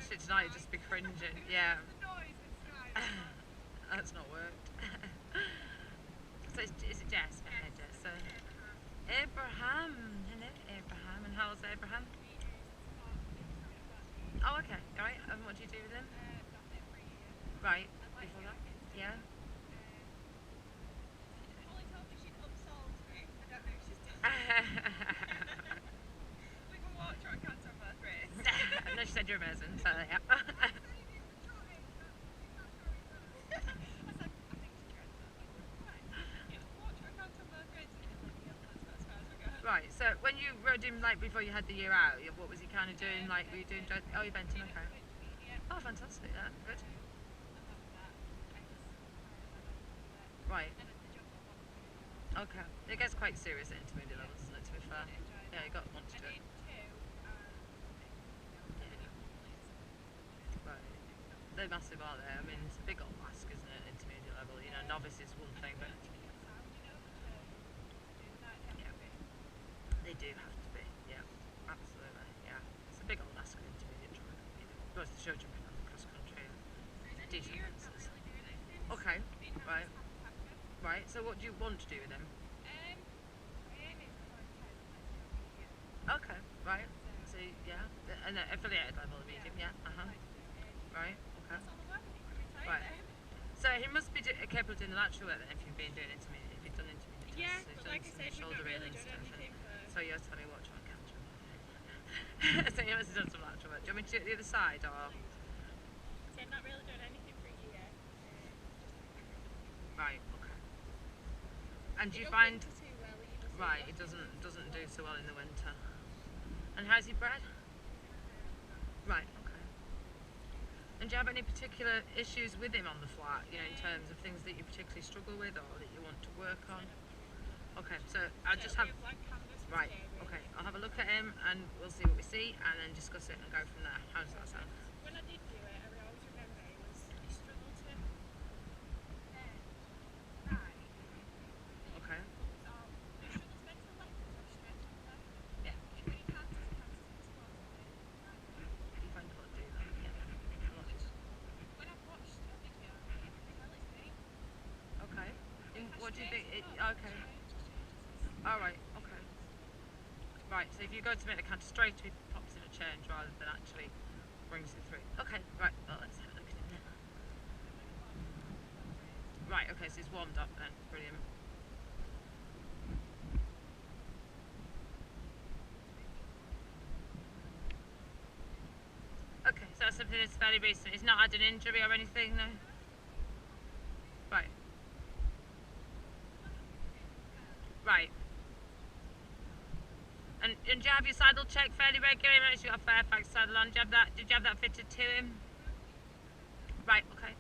watched it tonight, you'd just be cringing. Yeah. That's not worked. So is it Jess? Okay, Jess. So Abraham. Hello, Abraham. And how old's Abraham? Oh, okay. All right. And what do you do with him? Right. Before that? Yeah. No, she said you're amazing. So yeah. Right, so when you rode him like before you had the year out, what was he kind of doing? Like, were you doing? Oh, you're venting, okay. Oh, fantastic, yeah, good. Right. Okay. It gets quite serious at intermediate levels, doesn't it, to be fair? Yeah, you got want to do it. Right. They're massive, aren't they? I mean, it's a big old mask, isn't it, intermediate level? You know, novice is one thing, but yeah, they do have to be. Yeah, absolutely. Yeah, it's a big old mask at intermediate track. You know, most of the show jumping on the cross country, decent fences. Okay. Right. Right. So, what do you want to do with them? Okay. Right. So, yeah, and affiliated level, medium. Yeah. Right. Okay. Right. So he must be capable of doing the lateral work then if you've been doing intermediate, if you've done intermediate tests, if you've done some shoulder reeling stuff. So you're telling me what to counter. So you must have done some lateral work. Do you want me to do it the other side or? So I've not really done anything for a year. Right. Okay. And do you find? Right. It doesn't do so well in the winter. And how's he bred? Right. And do you have any particular issues with him on the flat, you know, in terms of things that you particularly struggle with or that you want to work on? Okay, so I'll just have... Right, okay, I'll have a look at him and we'll see what we see and then discuss it and go from there. How does that sound? When I did do it, I always remember he struggled to... Okay. Yeah. You find a lot to do that, yeah. A lot. Okay. What do you think? Okay. Alright, okay. Right, so if you go to make the canter straight, he pops in a change rather than actually brings it through. Okay, right, well, let's have a look at it then. Right, okay, so he's warmed up then. Brilliant. Okay, so that's something that's fairly recent. He's not had an injury or anything, no? Right. Right. And do you have your saddle checked fairly regularly? Right, you got a Fairfax saddle on. Did you have that fitted to him? Right, okay.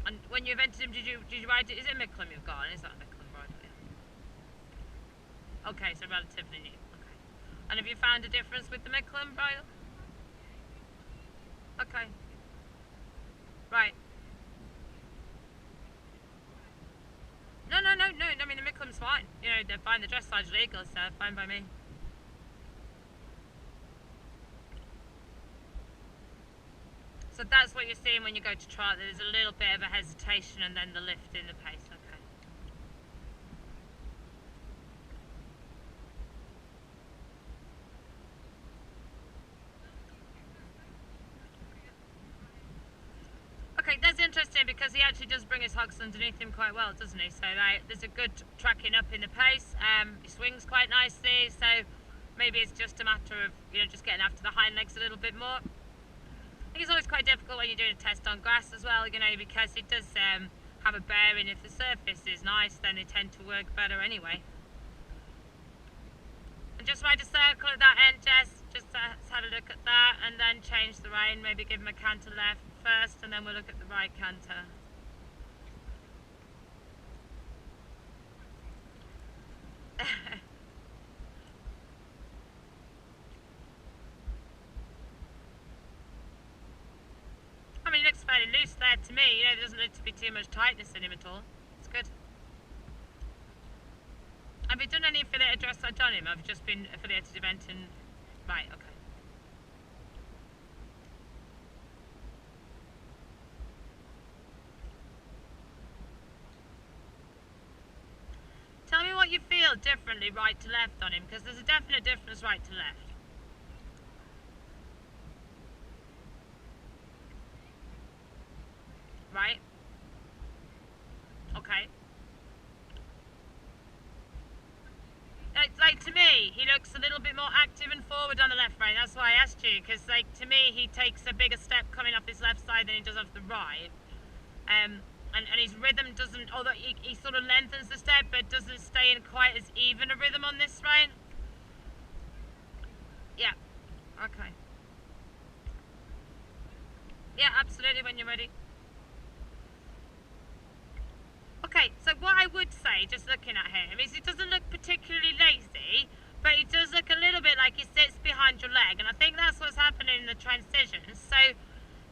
And when you invented him, did you ride it? Is it a Micklem you've got? Is that a Micklem bridle? Yeah. Okay, so relatively new. Okay. And have you found a difference with the Micklem bridle? Okay. Right. No. I mean, the Micklem's fine. You know, they're fine. The dressage legal, so fine by me. So that's what you're seeing when you go to trial. There's a little bit of a hesitation and then the lift in the pace. Okay. Okay, that's interesting because he actually does bring his hogs underneath him quite well, doesn't he? So there's a good tracking up in the pace. He swings quite nicely, so maybe it's just a matter of, you know, just getting after the hind legs a little bit more. I think it's always quite difficult when you're doing a test on grass as well, you know, because it does have a bearing. If the surface is nice, then they tend to work better anyway. And just ride a circle at that end, Jess. Just have a look at that and then change the rein. Maybe give him a canter left first and then we'll look at the right canter. I mean, it looks fairly loose there to me. You know, there doesn't look to be too much tightness in him at all. It's good. you done any affiliated dressage on him? Have you just been affiliated event and... Right, okay. Tell me what you feel differently right to left on him, because there's a definite difference right to left. Right? Okay. Like to me, he looks a little bit more active and forward on the left brain. That's why I asked you, because like to me, he takes a bigger step coming off his left side than he does off the right. And his rhythm doesn't, although he sort of lengthens the step, but doesn't stay in quite as even a rhythm on this brain. Yeah. Okay. Yeah, absolutely. When you're ready. Okay, so what I would say, just looking at him, is he doesn't look particularly lazy, but he does look a little bit like he sits behind your leg, and I think that's what's happening in the transitions. So,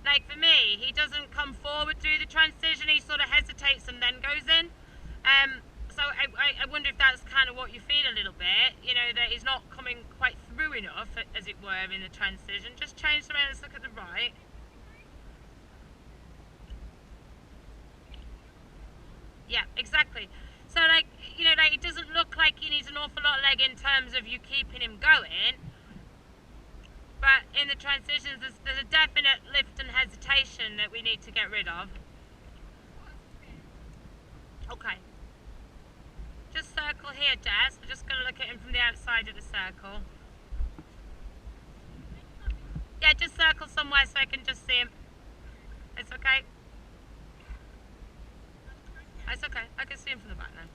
like for me, he doesn't come forward through the transition, he sort of hesitates and then goes in. So I wonder if that's kind of what you feel a little bit, you know, that he's not coming quite through enough, as it were, in the transition. Just change the way, let's look at the right. Yeah, exactly. So, like, you know, like, it doesn't look like he needs an awful lot of leg in terms of you keeping him going. But in the transitions, there's a definite lift and hesitation that we need to get rid of. Okay. Just circle here, Jess. We're just going to look at him from the outside of the circle. Yeah, just circle somewhere so I can just see him. It's okay. It's okay. I can see him from the back now.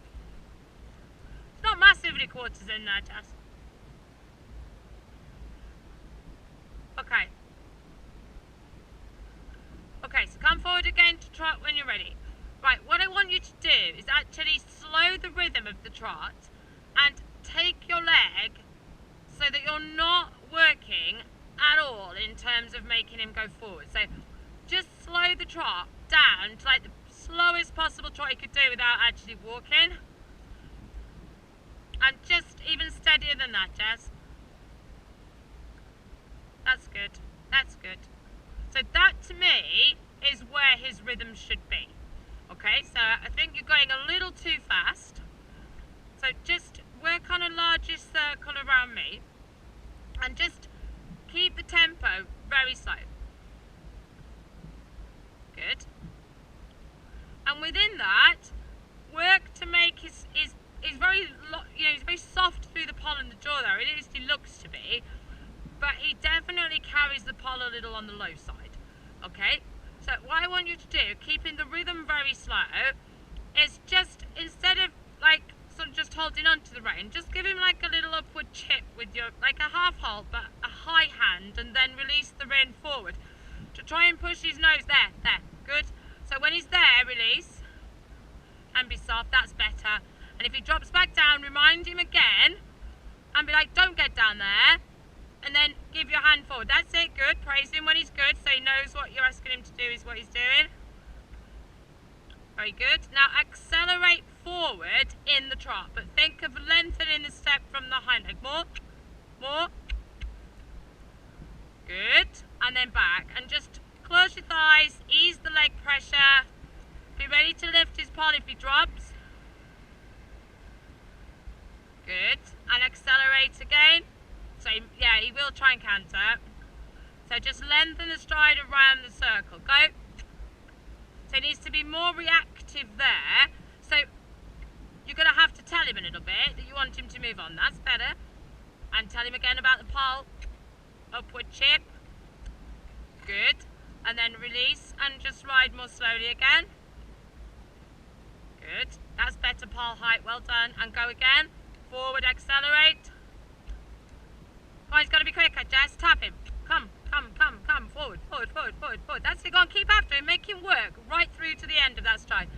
It's not massively quarters in there, Jess. Okay. Okay, so come forward again to trot when you're ready. Right, what I want you to do is actually slow the rhythm of the trot and take your leg so that you're not working at all in terms of making him go forward. So just slow the trot down to like the slowest possible trot you could do without actually walking. And just even steadier than that, Jess. That's good. That's good. So that to me is where his rhythm should be. Okay, so I think you're going a little too fast. So just work on a larger circle around me and just keep the tempo very slow. Good. And within that, work to make his very, you know, he's very soft through the poll and the jaw there. At least he looks to be, but he definitely carries the poll a little on the low side. Okay. So what I want you to do, keeping the rhythm very slow, is just instead of like sort of just holding on to the rein, just give him like a little upward chip with your, like a half hold, but a high hand, and then release the rein forward to try and push his nose there. Good. So when he's there, release and be soft. That's better. And if he drops back down, remind him again and be like, don't get down there. And then give your hand forward. That's it, good. Praise him when he's good, so he knows what you're asking him to do is what he's doing. Very good. Now accelerate forward in the trot, but think of lengthening the step from the hind leg. More. Good. And then back. And just close your thighs, ease the leg pressure. Be ready to lift his poll if he drops. Good. And accelerate again. So yeah, he will try and canter. So just lengthen the stride around the circle. Go. So he needs to be more reactive there. So you're going to have to tell him a little bit that you want him to move on. That's better. And tell him again about the pole. Upward chip. Good. And then release and just ride more slowly again. Good. That's better pole height. Well done. And go again. Forward, accelerate. Oh, he's got to be quicker, Jess. Tap him. Come. Forward. That's it. Go on, keep after him. Make him work right through to the end of that stride.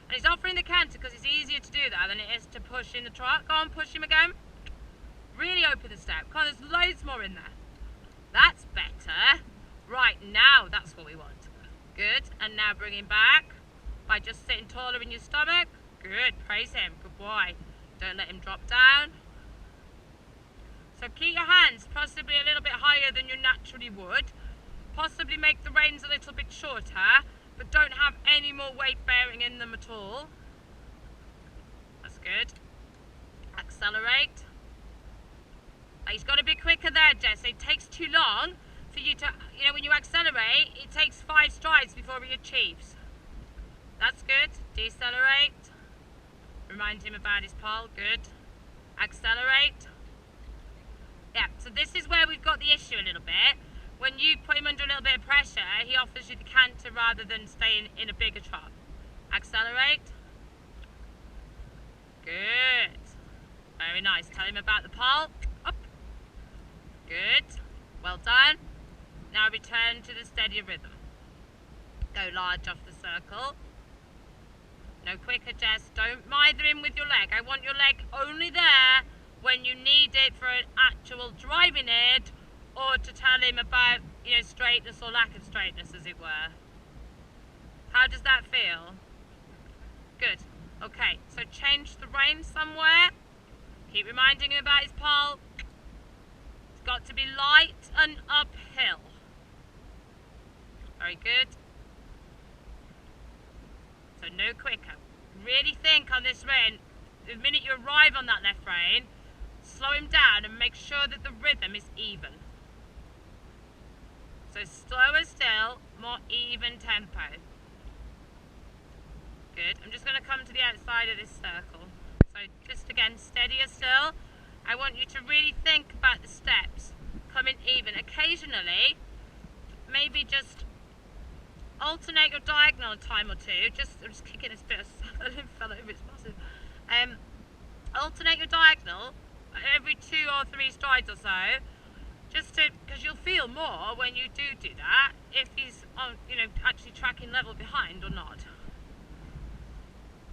And he's offering the canter because it's easier to do that than it is to push in the trot. Go on, push him again. Really open the step. Come on, there's loads more in there. That's better. Right, now that's what we want. Good. And now bring him back by just sitting taller in your stomach. Good. Praise him. Good boy. Don't let him drop down. So keep your hands possibly a little bit higher than you naturally would. Possibly make the reins a little bit shorter, but don't have any more weight bearing in them at all. That's good. Accelerate. He's got to be quicker there, Jess. It takes too long for you to, when you accelerate, it takes 5 strides before he achieves. That's good. Decelerate. Remind him about his pole. Good. Accelerate. Yeah, so this is where we've got the issue a little bit. When you put him under a little bit of pressure, he offers you the canter rather than staying in a bigger trot. Accelerate. Good. Very nice. Tell him about the pole. Up. Good. Well done. Now return to the steadier rhythm. Go large off the circle. No quicker, Jess. Don't mither him with your leg. I want your leg only there when you need it for an actual driving aid, or to tell him about, straightness or lack of straightness, as it were. How does that feel? Good. Okay, so change the rein somewhere. Keep reminding him about his pole. It's got to be light and uphill. Very good. So no quicker. Really think on this rein. The minute you arrive on that left rein, slow him down and make sure that the rhythm is even. So slower still, more even tempo. Good. I'm just going to come to the outside of this circle. So just again, steadier still. I want you to really think about the steps coming even. Occasionally, maybe just alternate your diagonal a time or two. I'm just kicking this bit of salad and fell over, it's massive. Alternate your diagonal every 2 or 3 strides or so, just to, because you'll feel more when you do that, if he's on, actually tracking level behind or not.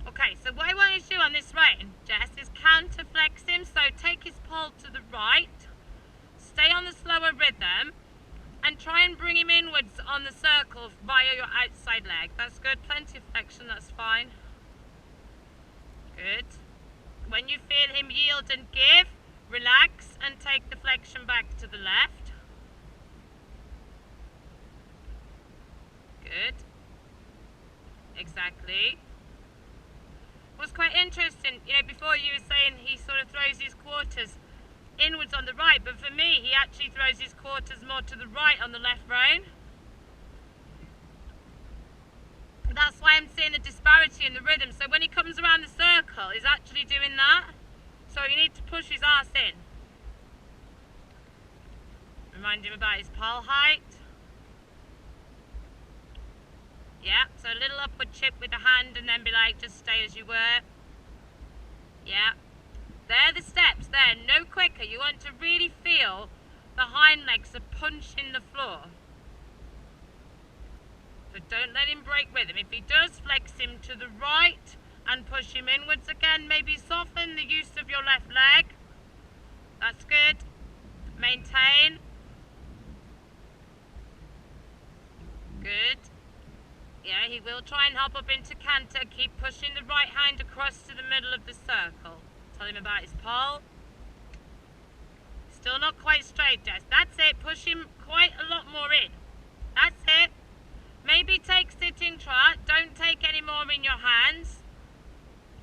Okay, so what I want you to do on this rein, Jess, is counter flex him. So take his pole to the right, stay on the slower rhythm, and try and bring him inwards on the circle via your outside leg. That's good. Plenty of flexion, that's fine. Good. When you feel him yield and give, relax and take the flexion back to the left. Good. Exactly. What's quite interesting, before you were saying he sort of throws his quarters inwards on the right, but for me, he actually throws his quarters more to the right on the left rein. That's why I'm seeing the disparity in the rhythm. So when he comes around the circle, he's actually doing that. So you need to push his arse in. Remind him about his pole height. Yeah, so a little upward chip with the hand and then be like, just stay as you were. Yeah. They're the steps there, no quicker. You want to really feel the hind legs are punching the floor. So don't let him break rhythm. If he does, flex him to the right and push him inwards again. Maybe soften the use of your left leg. That's good. Maintain. Good. Yeah, he will try and hop up into canter. Keep pushing the right hand across to the middle of the circle. Tell him about his pole. Still not quite straight, Jess. That's it. Push him quite a lot more in. That's it. Maybe take sitting trot. Don't take any more in your hands.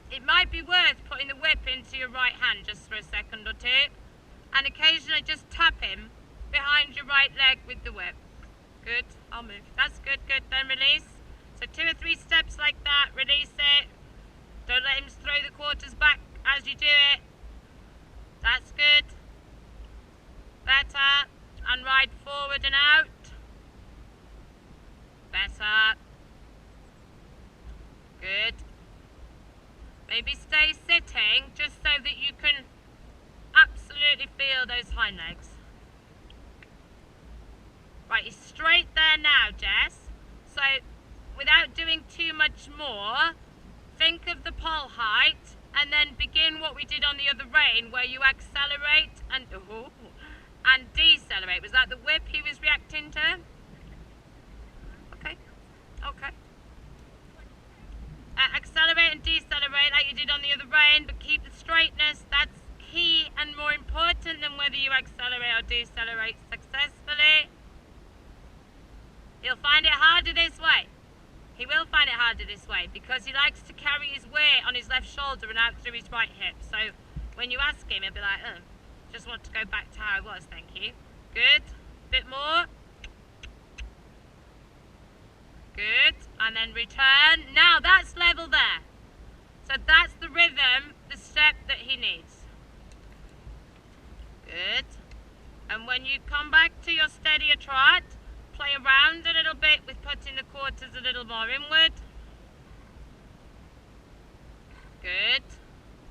It might be worth putting the whip into your right hand just for a second or two. And occasionally just tap him behind your right leg with the whip. Good. I'll move. That's good. Good. Then release. So 2 or 3 steps like that. Release it. Don't let him throw the quarters back as you do it. That's good. Better. And ride forward and out. Better. Good. Maybe stay sitting just so that you can absolutely feel those hind legs. Right, he's straight there now, Jess. So without doing too much more, think of the pole height and then begin what we did on the other rein, where you accelerate and decelerate. Was that the whip he was reacting to? Okay. Okay. Accelerate and decelerate like you did on the other rein, but keep the straightness. That's key and more important than whether you accelerate or decelerate successfully. He'll find it harder this way. He will find it harder this way because he likes to carry his weight on his left shoulder and out through his right hip. So when you ask him, he'll be like, just want to go back to how I was, thank you. Good. Bit more. Good. And then return. Now that's level there. So that's the rhythm, the step that he needs. Good. And when you come back to your steadier trot, play around a little bit with putting the quarters a little more inward. Good.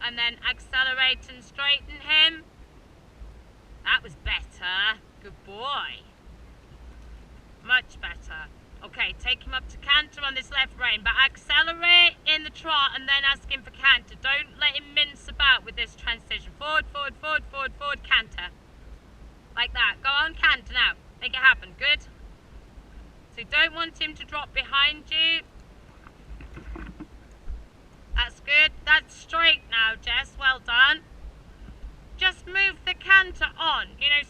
And then accelerate and straighten him. That was better. Good boy. Much better. Okay, take him up to canter on this left rein, but accelerate in the trot and then ask him for canter. Don't let him mince about with this transition. Forward, forward, forward, forward, forward, canter. Like that. Go on, canter now. Make it happen. Good. So you don't want him to drop behind you. That's good. That's straight now, Jess. Well done. Just move the canter on. You know,